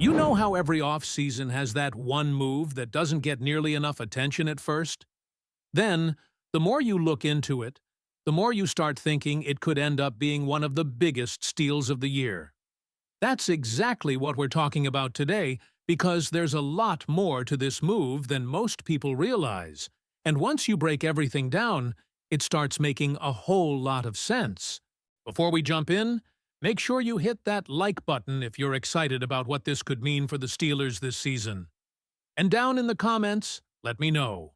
You know how every off-season has that one move that doesn't get nearly enough attention at first? Then, the more you look into it, the more you start thinking it could end up being one of the biggest steals of the year. That's exactly what we're talking about today, because there's a lot more to this move than most people realize. And once you break everything down, it starts making a whole lot of sense. Before we jump in, make sure you hit that like button if you're excited about what this could mean for the Steelers this season. And down in the comments, let me know.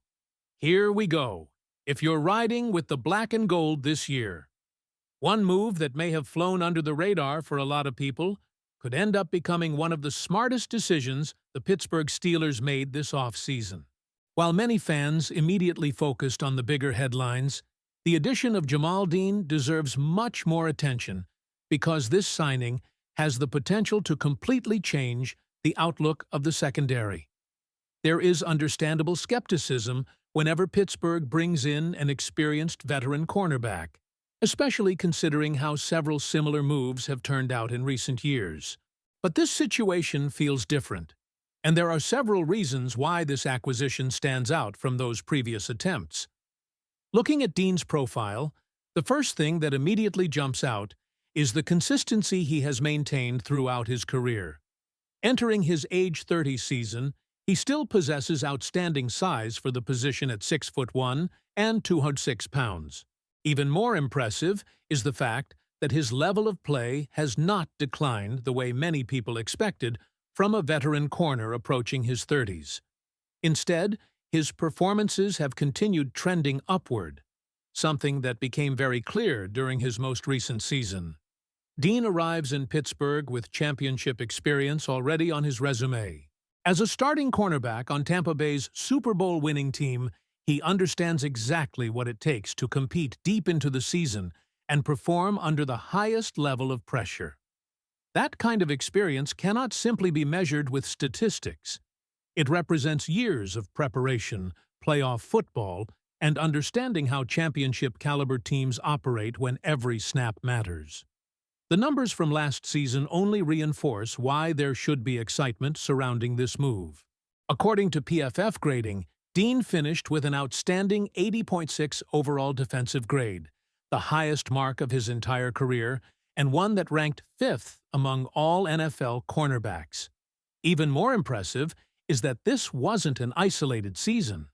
Here we go. If you're riding with the black and gold this year, one move that may have flown under the radar for a lot of people could end up becoming one of the smartest decisions the Pittsburgh Steelers made this offseason. While many fans immediately focused on the bigger headlines, the addition of Jamel deserves much more attention because this signing has the potential to completely change the outlook of the secondary. There is understandable skepticism whenever Pittsburgh brings in an experienced veteran cornerback, especially considering how several similar moves have turned out in recent years. But this situation feels different, and there are several reasons why this acquisition stands out from those previous attempts. Looking at Dean's profile, the first thing that immediately jumps out is the consistency he has maintained throughout his career. Entering his age 30 season, he still possesses outstanding size for the position at 6'1" and 206 pounds. Even more impressive is the fact that his level of play has not declined the way many people expected from a veteran corner approaching his 30s. Instead, his performances have continued trending upward, something that became very clear during his most recent season. Dean arrives in Pittsburgh with championship experience already on his resume. As a starting cornerback on Tampa Bay's Super Bowl-winning team, he understands exactly what it takes to compete deep into the season and perform under the highest level of pressure. That kind of experience cannot simply be measured with statistics. It represents years of preparation, playoff football, and understanding how championship-caliber teams operate when every snap matters. The numbers from last season only reinforce why there should be excitement surrounding this move. According to PFF grading, Dean finished with an outstanding 80.6 overall defensive grade, the highest mark of his entire career, and one that ranked 5th among all NFL cornerbacks. Even more impressive is that this wasn't an isolated season.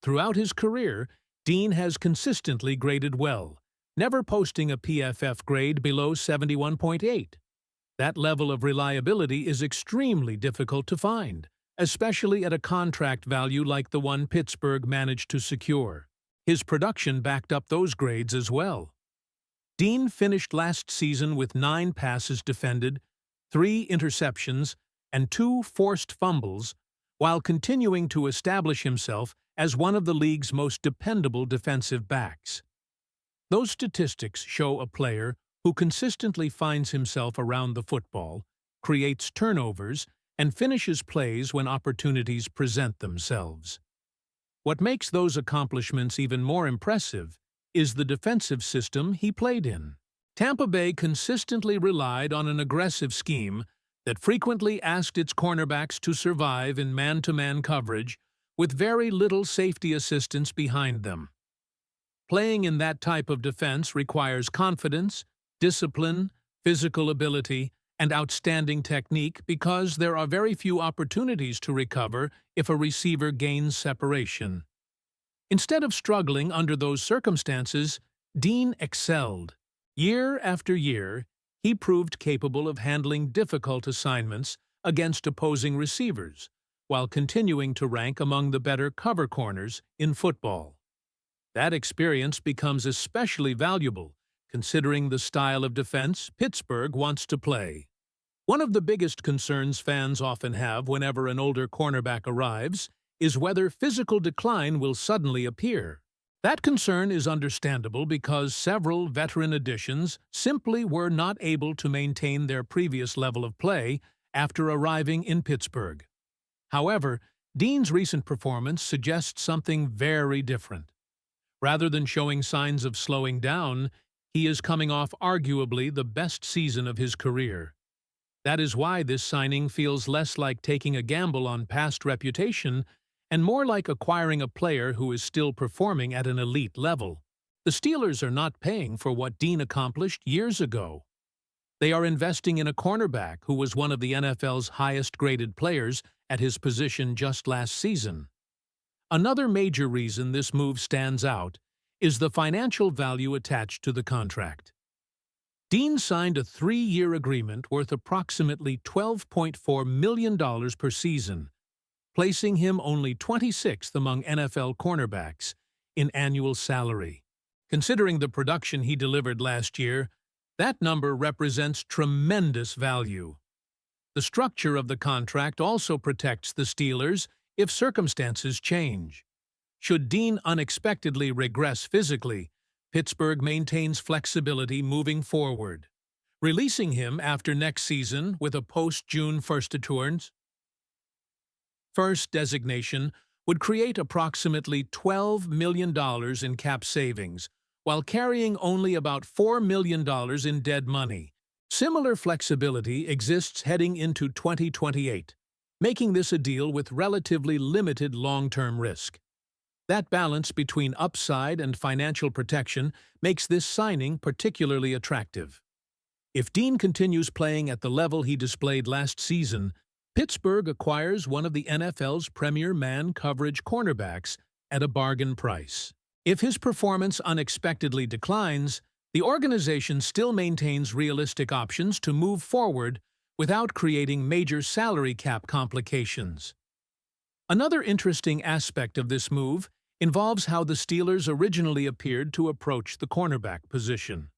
Throughout his career, Dean has consistently graded well, never posting a PFF grade below 71.8. That level of reliability is extremely difficult to find, especially at a contract value like the one Pittsburgh managed to secure. His production backed up those grades as well. Dean finished last season with 9 passes defended, 3 interceptions, and 2 forced fumbles, while continuing to establish himself as one of the league's most dependable defensive backs. Those statistics show a player who consistently finds himself around the football, creates turnovers, and finishes plays when opportunities present themselves. What makes those accomplishments even more impressive is the defensive system he played in. Tampa Bay consistently relied on an aggressive scheme that frequently asked its cornerbacks to survive in man-to-man coverage with very little safety assistance behind them. Playing in that type of defense requires confidence, discipline, physical ability, and outstanding technique because there are very few opportunities to recover if a receiver gains separation. Instead of struggling under those circumstances, Dean excelled. Year after year, he proved capable of handling difficult assignments against opposing receivers, while continuing to rank among the better cover corners in football. That experience becomes especially valuable considering the style of defense Pittsburgh wants to play. One of the biggest concerns fans often have whenever an older cornerback arrives is whether physical decline will suddenly appear. That concern is understandable because several veteran additions simply were not able to maintain their previous level of play after arriving in Pittsburgh. However, Dean's recent performance suggests something very different. Rather than showing signs of slowing down, he is coming off arguably the best season of his career. That is why this signing feels less like taking a gamble on past reputation and more like acquiring a player who is still performing at an elite level. The Steelers are not paying for what Dean accomplished years ago. They are investing in a cornerback who was one of the NFL's highest-graded players at his position just last season. Another major reason this move stands out is the financial value attached to the contract. Dean signed a 3-year agreement worth approximately $12.4 million per season, placing him only 26th among NFL cornerbacks in annual salary. Considering the production he delivered last year, that number represents tremendous value. The structure of the contract also protects the Steelers if circumstances change. Should Dean unexpectedly regress physically, Pittsburgh maintains flexibility moving forward, releasing him after next season with a post-June 1st occurrence. First designation would create approximately $12 million in cap savings, while carrying only about $4 million in dead money. Similar flexibility exists heading into 2028, making this a deal with relatively limited long-term risk. That balance between upside and financial protection makes this signing particularly attractive. If Dean continues playing at the level he displayed last season, Pittsburgh acquires one of the NFL's premier man coverage cornerbacks at a bargain price. If his performance unexpectedly declines, the organization still maintains realistic options to move forward without creating major salary cap complications. Another interesting aspect of this move involves how the Steelers originally appeared to approach the cornerback position.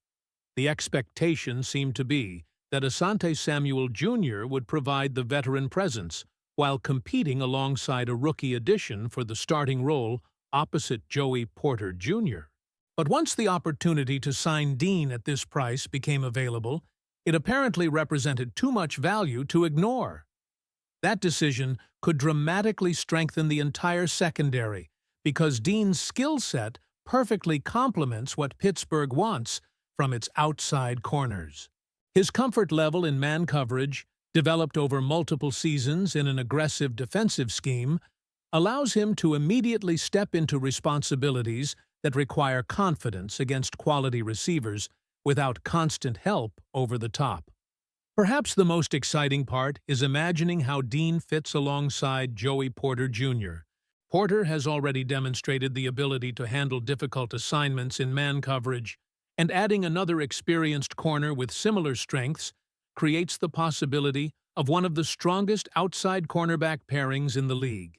The expectation seemed to be that Asante Samuel Jr. would provide the veteran presence while competing alongside a rookie addition for the starting role opposite Joey Porter Jr. But once the opportunity to sign Dean at this price became available, it apparently represented too much value to ignore. That decision could dramatically strengthen the entire secondary because Dean's skill set perfectly complements what Pittsburgh wants from its outside corners. His comfort level in man coverage, developed over multiple seasons in an aggressive defensive scheme, allows him to immediately step into responsibilities that require confidence against quality receivers without constant help over the top. Perhaps the most exciting part is imagining how Dean fits alongside Joey Porter Jr. Porter has already demonstrated the ability to handle difficult assignments in man coverage, and adding another experienced corner with similar strengths creates the possibility of one of the strongest outside cornerback pairings in the league.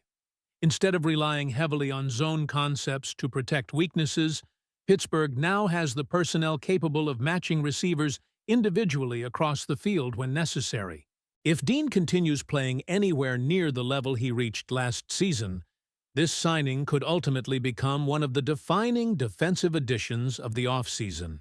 Instead of relying heavily on zone concepts to protect weaknesses, Pittsburgh now has the personnel capable of matching receivers individually across the field when necessary. If Dean continues playing anywhere near the level he reached last season, this signing could ultimately become one of the defining defensive additions of the offseason.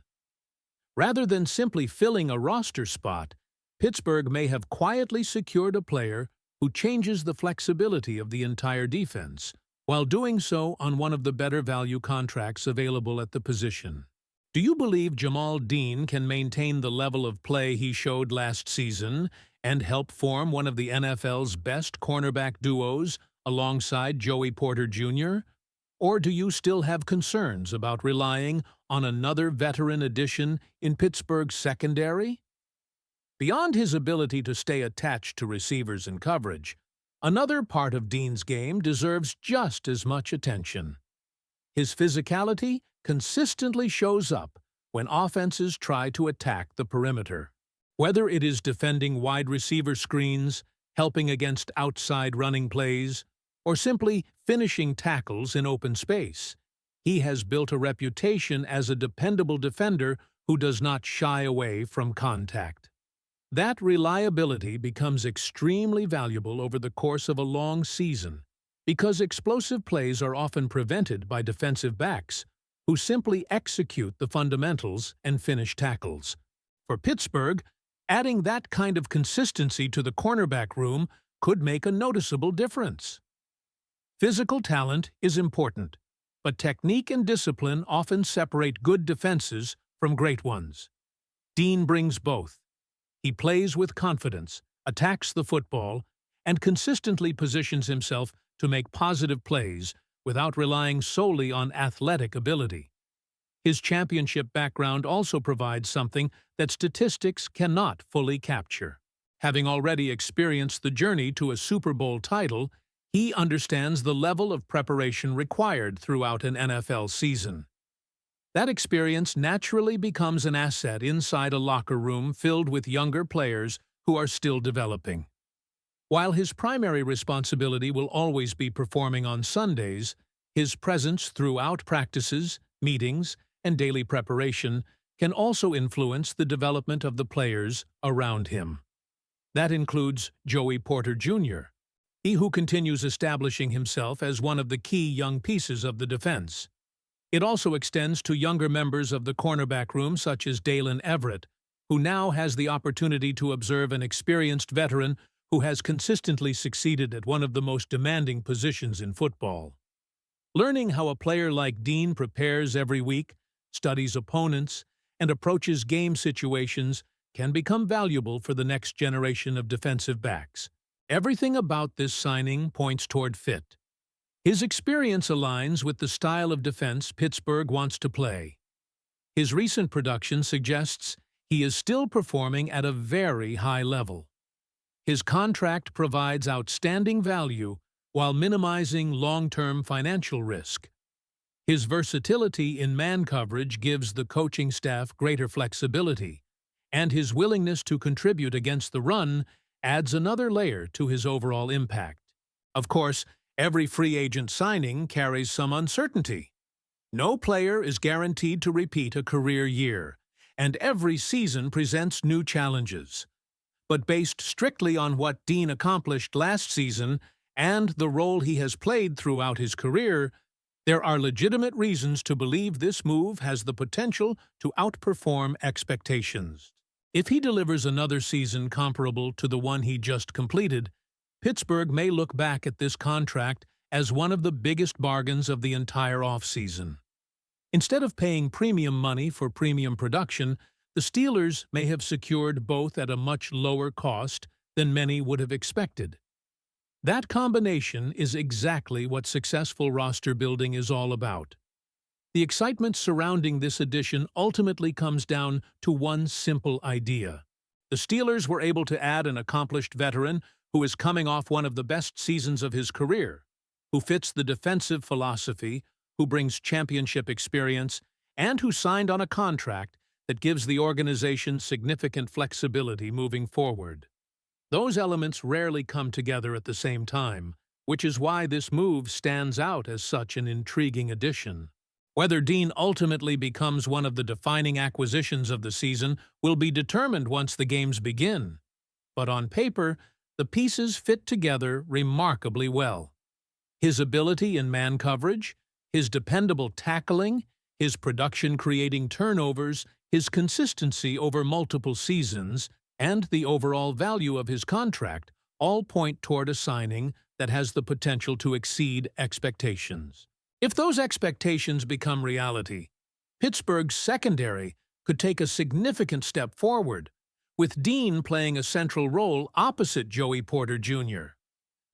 Rather than simply filling a roster spot, Pittsburgh may have quietly secured a player who changes the flexibility of the entire defense, while doing so on one of the better value contracts available at the position. Do you believe Jamel Dean can maintain the level of play he showed last season and help form one of the NFL's best cornerback duos alongside Joey Porter Jr.? Or do you still have concerns about relying on another veteran addition in Pittsburgh's secondary? Beyond his ability to stay attached to receivers and coverage, another part of Dean's game deserves just as much attention. His physicality consistently shows up when offenses try to attack the perimeter. Whether it is defending wide receiver screens, helping against outside running plays, or simply finishing tackles in open space, he has built a reputation as a dependable defender who does not shy away from contact. That reliability becomes extremely valuable over the course of a long season because explosive plays are often prevented by defensive backs who simply execute the fundamentals and finish tackles. For Pittsburgh, adding that kind of consistency to the cornerback room could make a noticeable difference. Physical talent is important, but technique and discipline often separate good defenses from great ones. Dean brings both. He plays with confidence, attacks the football, and consistently positions himself to make positive plays without relying solely on athletic ability. His championship background also provides something that statistics cannot fully capture. Having already experienced the journey to a Super Bowl title, he understands the level of preparation required throughout an NFL season. That experience naturally becomes an asset inside a locker room filled with younger players who are still developing. While his primary responsibility will always be performing on Sundays, his presence throughout practices, meetings, and daily preparation can also influence the development of the players around him. That includes Joey Porter Jr., he who continues establishing himself as one of the key young pieces of the defense. It also extends to younger members of the cornerback room such as Dalen Everett, who now has the opportunity to observe an experienced veteran who has consistently succeeded at one of the most demanding positions in football. Learning how a player like Dean prepares every week, studies opponents, and approaches game situations can become valuable for the next generation of defensive backs. Everything about this signing points toward fit. His experience aligns with the style of defense Pittsburgh wants to play. His recent production suggests he is still performing at a very high level. His contract provides outstanding value while minimizing long-term financial risk. His versatility in man coverage gives the coaching staff greater flexibility, and his willingness to contribute against the run adds another layer to his overall impact. Of course, every free agent signing carries some uncertainty. No player is guaranteed to repeat a career year, and every season presents new challenges. But based strictly on what Dean accomplished last season and the role he has played throughout his career, there are legitimate reasons to believe this move has the potential to outperform expectations. If he delivers another season comparable to the one he just completed, Pittsburgh may look back at this contract as one of the biggest bargains of the entire offseason. Instead of paying premium money for premium production, the Steelers may have secured both at a much lower cost than many would have expected. That combination is exactly what successful roster building is all about. The excitement surrounding this addition ultimately comes down to one simple idea. The Steelers were able to add an accomplished veteran who is coming off one of the best seasons of his career, who fits the defensive philosophy, who brings championship experience, and who signed on a contract that gives the organization significant flexibility moving forward. Those elements rarely come together at the same time, which is why this move stands out as such an intriguing addition. Whether Dean ultimately becomes one of the defining acquisitions of the season will be determined once the games begin. But on paper, the pieces fit together remarkably well. His ability in man coverage, his dependable tackling, his production creating turnovers, his consistency over multiple seasons, and the overall value of his contract all point toward a signing that has the potential to exceed expectations. If those expectations become reality, Pittsburgh's secondary could take a significant step forward, with Dean playing a central role opposite Joey Porter Jr.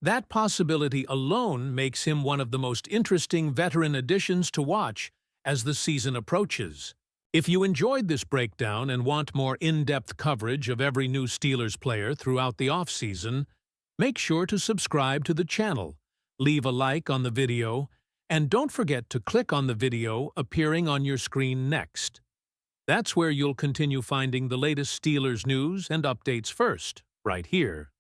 That possibility alone makes him one of the most interesting veteran additions to watch as the season approaches. If you enjoyed this breakdown and want more in-depth coverage of every new Steelers player throughout the offseason, make sure to subscribe to the channel, leave a like on the video, and don't forget to click on the video appearing on your screen next. That's where you'll continue finding the latest Steelers news and updates first, right here.